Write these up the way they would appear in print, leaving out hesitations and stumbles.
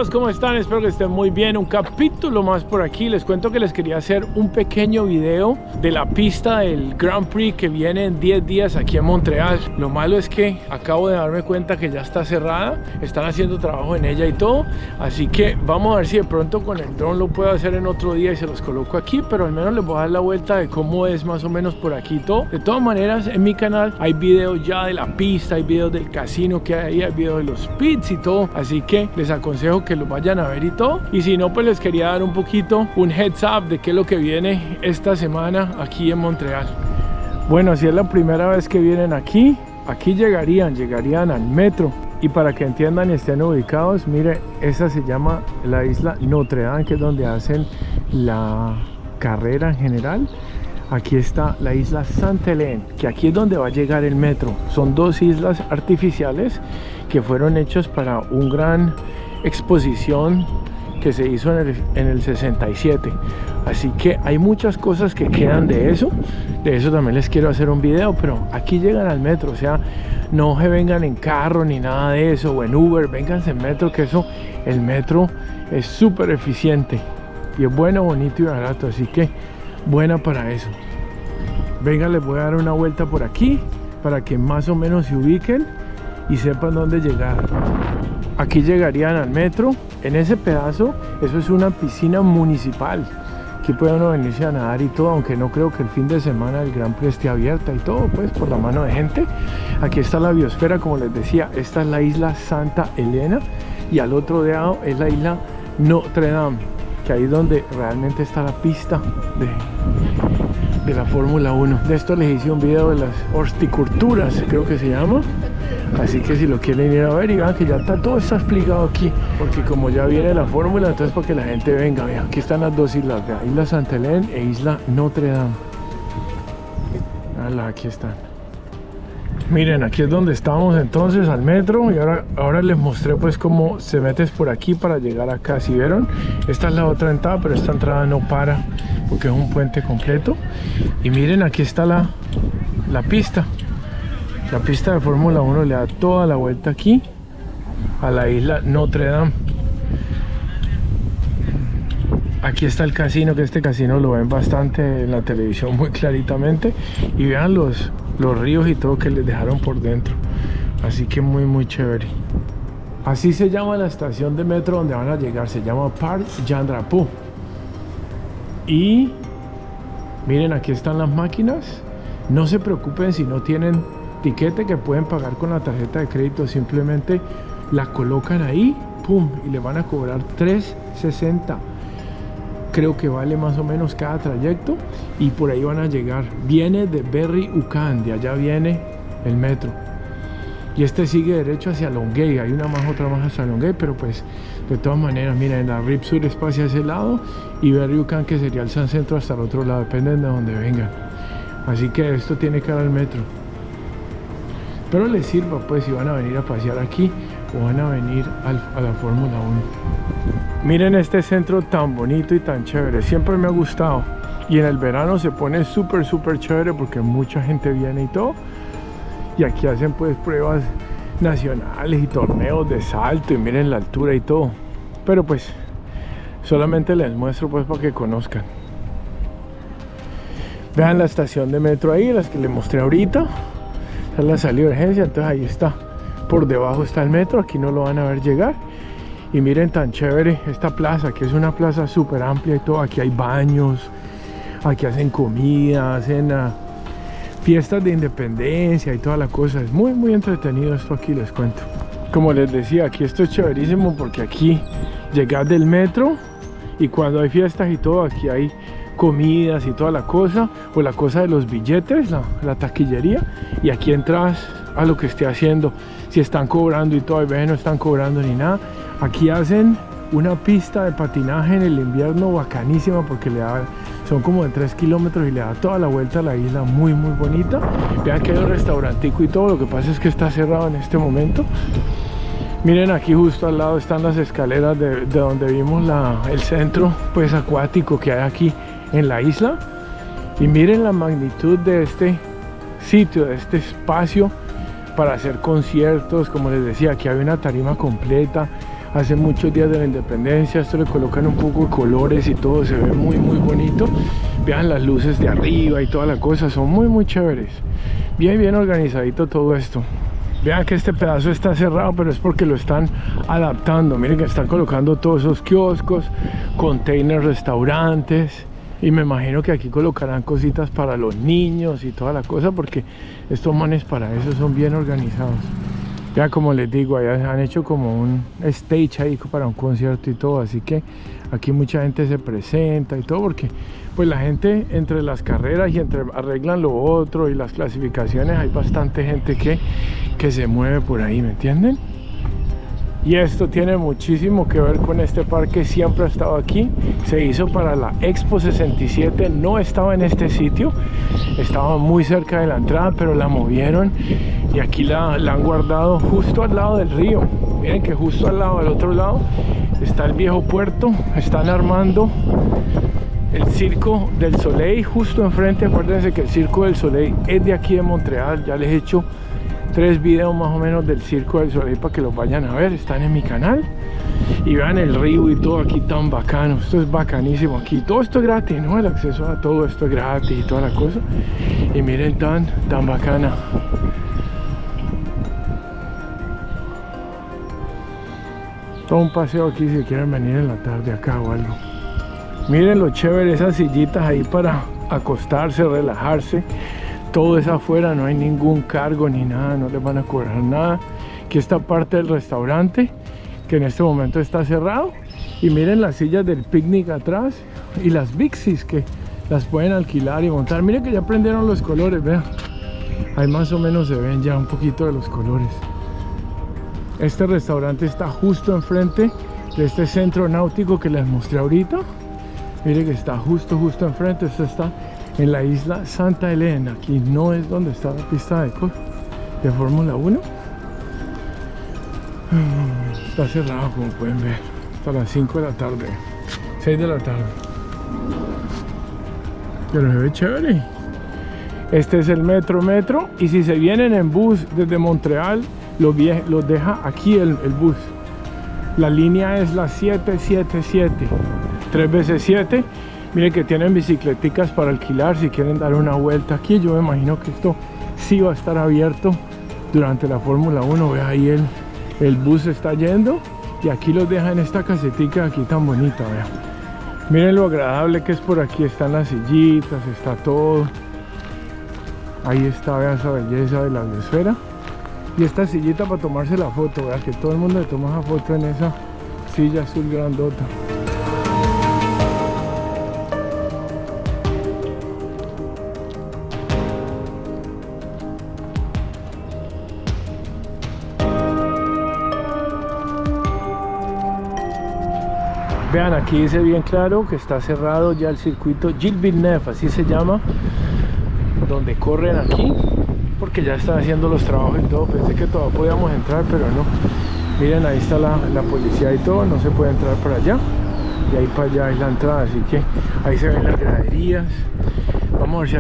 todos, ¿cómo están? Espero que estén muy bien. Un capítulo más por aquí. Les cuento que les quería hacer un pequeño video de la pista del Grand Prix que viene en 10 días aquí en Montreal. Lo malo es que acabo de darme cuenta que ya está cerrada. Están haciendo trabajo en ella y todo. Así que vamos a ver si de pronto con el dron lo puedo hacer en otro día y se los coloco aquí. Pero al menos les voy a dar la vuelta de cómo es más o menos por aquí todo. De todas maneras, en mi canal hay videos ya de la pista, hay videos del casino que hay videos de los pits y todo. Así que les aconsejo que lo vayan a ver y todo. Y si no, pues les quería dar un poquito un heads up de qué es lo que viene esta semana aquí en Montreal. Bueno, si es la primera vez que vienen aquí llegarían al metro. Y para que entiendan y estén ubicados, mire, esa se llama la isla Notre Dame, que es donde hacen la carrera en general. Aquí está la isla Sainte-Hélène, que aquí es donde va a llegar el metro. Son dos islas artificiales que fueron hechos para una gran exposición que se hizo en el 67. Así que hay muchas cosas que quedan de eso. De eso también les quiero hacer un video, pero aquí llegan al metro. O sea, no se vengan en carro ni nada de eso, o en Uber, vénganse en metro, que eso, el metro es súper eficiente. Y es bueno, bonito y barato, así que buena para eso. Venga, les voy a dar una vuelta por aquí para que más o menos se ubiquen y sepan dónde llegar. Aquí llegarían al metro. En ese pedazo, eso es una piscina municipal. Aquí puede uno venirse a nadar y todo, aunque no creo que el fin de semana el Gran Prix esté abierta y todo, pues por la mano de gente. Aquí está la biosfera, como les decía. Esta es la isla Santa Elena y al otro lado es la isla Notre Dame, que ahí es donde realmente está la pista de la Fórmula 1. De esto les hice un video de las horticulturas, creo que se llama. Así que si lo quieren ir a ver y vean que ya todo está explicado aquí, porque como ya viene la fórmula, entonces para que la gente venga, vean, aquí están las dos islas, vean, isla Sainte-Hélène e isla Notre Dame. Aquí están. Miren, aquí es donde estamos entonces al metro, y ahora les mostré pues cómo se metes por aquí para llegar acá. Si vieron, esta es la otra entrada, pero esta entrada no para porque es un puente completo. Y miren, aquí está la pista. La pista de Fórmula 1 le da toda la vuelta aquí a la isla Notre Dame. Aquí está el casino, que este casino lo ven bastante en la televisión muy claritamente. Y vean los ríos y todo que les dejaron por dentro. Así que muy chévere. Así se llama la estación de metro donde van a llegar. Se llama Parc Jean Drapeau. Y miren, aquí están las máquinas. No se preocupen si no tienen tiquete, que pueden pagar con la tarjeta de crédito. Simplemente la colocan ahí, pum, y le van a cobrar $3.60. Creo que vale más o menos cada trayecto, y por ahí van a llegar. Viene de Berry-UQAM, de allá viene el metro, y este sigue derecho hacia Longueuil. Hay una más, otra más hacia Longueuil, pero pues de todas maneras, miren, la Rive-Sud es hacia ese lado y Berry-UQAM, que sería el San Centro, hasta el otro lado, dependen de donde vengan. Así que esto tiene que dar al metro. Pero les sirva pues si van a venir a pasear aquí o van a venir a la Fórmula 1. Miren este centro tan bonito y tan chévere, siempre me ha gustado. Y en el verano se pone súper chévere porque mucha gente viene y todo. Y aquí hacen pues pruebas nacionales y torneos de salto, y miren la altura y todo. Pero pues solamente les muestro pues para que conozcan. Vean la estación de metro ahí, las que les mostré ahorita. Esta es la salida de emergencia, entonces ahí está. Por debajo está el metro, aquí no lo van a ver llegar. Y miren tan chévere esta plaza, que es una plaza súper amplia y todo. Aquí hay baños, aquí hacen comida, hacen fiestas de independencia y toda la cosa. Es muy entretenido esto aquí, les cuento. Como les decía, aquí esto es chéverísimo porque aquí llegas del metro y cuando hay fiestas y todo, aquí hay comidas y toda la cosa, o la cosa de los billetes, la taquillería, y aquí entras a lo que esté haciendo. Si están cobrando y todo, a veces no están cobrando ni nada. Aquí hacen una pista de patinaje en el invierno bacanísima, porque son como de 3 kilómetros y le da toda la vuelta a la isla, muy bonita. Vean que hay un restaurantico y todo, lo que pasa es que está cerrado en este momento. Miren, aquí justo al lado están las escaleras de donde vimos el centro pues acuático que hay aquí en la isla. Y miren la magnitud de este sitio, de este espacio para hacer conciertos. Como les decía, aquí hay una tarima completa, hace muchos días de la independencia. Esto le colocan un poco de colores y todo, se ve muy bonito. Vean las luces de arriba y toda la cosa, son muy chéveres. Bien organizadito todo esto. Vean que este pedazo está cerrado, pero es porque lo están adaptando. Miren que están colocando todos esos kioscos, containers, restaurantes. Y me imagino que aquí colocarán cositas para los niños y toda la cosa, porque estos manes para eso son bien organizados. Ya como les digo, allá han hecho como un stage ahí para un concierto y todo, así que aquí mucha gente se presenta y todo, porque pues la gente entre las carreras y entre arreglan lo otro y las clasificaciones, hay bastante gente que se mueve por ahí, ¿me entienden? Y esto tiene muchísimo que ver con este parque, siempre ha estado aquí, se hizo para la Expo 67, no estaba en este sitio, estaba muy cerca de la entrada, pero la movieron y aquí la han guardado justo al lado del río. Miren que justo al lado, al otro lado, está el viejo puerto, están armando el Circo del Soleil justo enfrente. Acuérdense que el Circo del Soleil es de aquí de Montreal, ya les he hecho 3 videos más o menos del Circo del Soleil para que los vayan a ver, están en mi canal. Y vean el río y todo aquí tan bacano, esto es bacanísimo aquí, todo esto es gratis, ¿no? El acceso a todo esto es gratis y toda la cosa. Y miren tan bacana. Todo un paseo aquí si quieren venir en la tarde acá o algo. Miren lo chévere, esas sillitas ahí para acostarse, relajarse. Todo es afuera, no hay ningún cargo ni nada, no les van a cobrar nada. Aquí está parte del restaurante, que en este momento está cerrado. Y miren las sillas del picnic atrás y las Bixis que las pueden alquilar y montar. Miren que ya prendieron los colores, vean. Ahí más o menos se ven ya un poquito de los colores. Este restaurante está justo enfrente de este centro náutico que les mostré ahorita. Miren que está justo enfrente. Esto está en la isla Santa Elena. Aquí no es donde está la pista de Fórmula 1. Está cerrado, como pueden ver, hasta las 5 de la tarde, 6 de la tarde. Pero se ve chévere. Este es el metro. Y si se vienen en bus desde Montreal, los deja aquí el bus. La línea es la 777, 3 veces 7. Miren que tienen bicicleticas para alquilar si quieren dar una vuelta aquí. Yo me imagino que esto sí va a estar abierto durante la Fórmula 1. Ve ahí el bus está yendo y aquí los deja en esta casetica aquí tan bonita. Vean. Miren lo agradable que es por aquí. Están las sillitas, está todo. Ahí está, vean esa belleza de la biosfera. Y esta sillita para tomarse la foto. Vean que todo el mundo le toma esa foto en esa silla azul grandota. Vean, aquí dice bien claro que está cerrado ya el circuito Gilles Villeneuve, así se llama, donde corren aquí, porque ya están haciendo los trabajos y todo. Pensé que todavía podíamos entrar, pero no. Miren, ahí está la policía y todo, no se puede entrar para allá, y ahí para allá es la entrada, así que ahí se ven las graderías. Vamos a ver si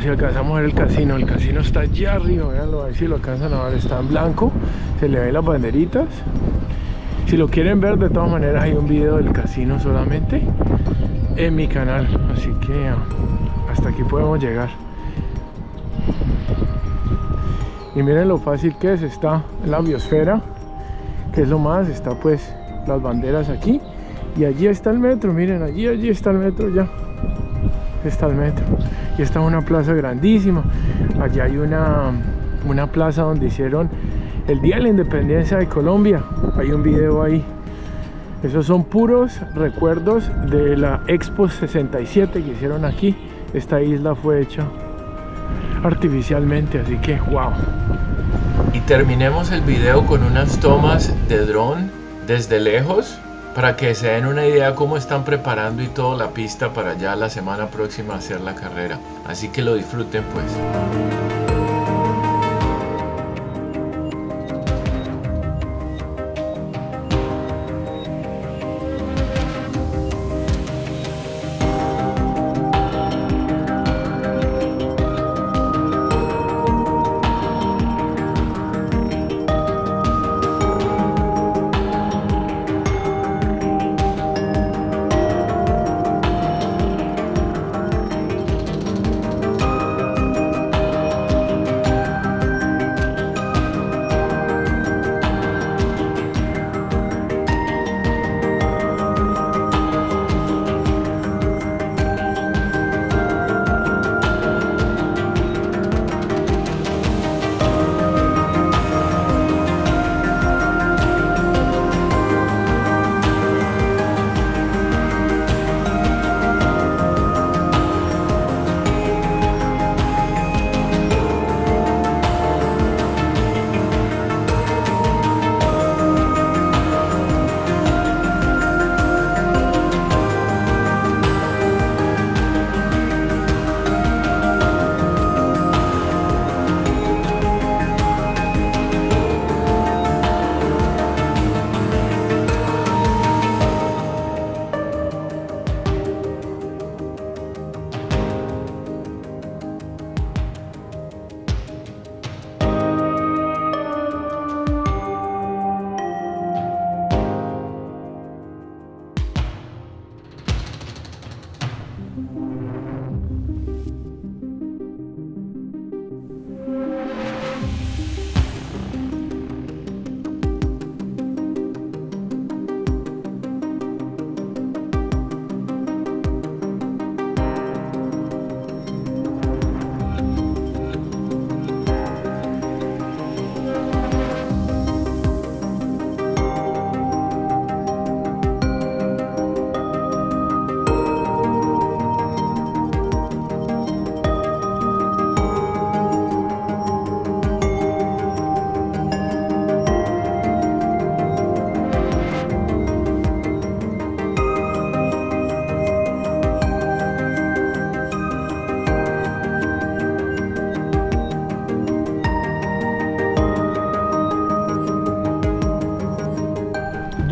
alcanzamos a ver el casino. El casino está allá arriba, véanlo, a ver si lo alcanzan a ver, está en blanco, se le ven las banderitas. Si lo quieren ver, de todas maneras hay un video del casino solamente en mi canal, así que hasta aquí podemos llegar. Y miren lo fácil que es, está la biosfera, que es lo más, está pues las banderas aquí, y allí está el metro. Miren, allí está el metro, ya está el metro, y está una plaza grandísima. Allí hay una plaza donde hicieron el Día de la Independencia de Colombia. Hay un video ahí. Esos son puros recuerdos de la Expo 67 que hicieron aquí. Esta isla fue hecha artificialmente, así que wow. Y terminemos el video con unas tomas de dron desde lejos para que se den una idea cómo están preparando y todo la pista para ya la semana próxima hacer la carrera. Así que lo disfruten pues.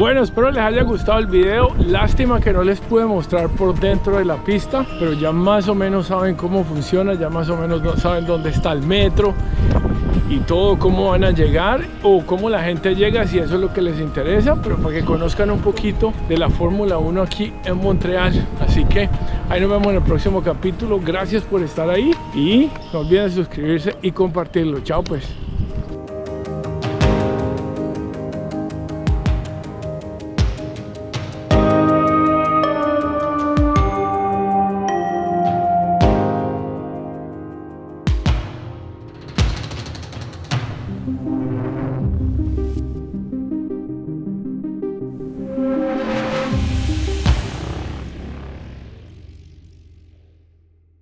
Bueno, espero les haya gustado el video. Lástima que no les pude mostrar por dentro de la pista, pero ya más o menos saben cómo funciona, ya más o menos saben dónde está el metro y todo, cómo van a llegar o cómo la gente llega, si eso es lo que les interesa, pero para que conozcan un poquito de la Fórmula 1 aquí en Montreal. Así que ahí nos vemos en el próximo capítulo. Gracias por estar ahí y no olviden suscribirse y compartirlo. Chao pues.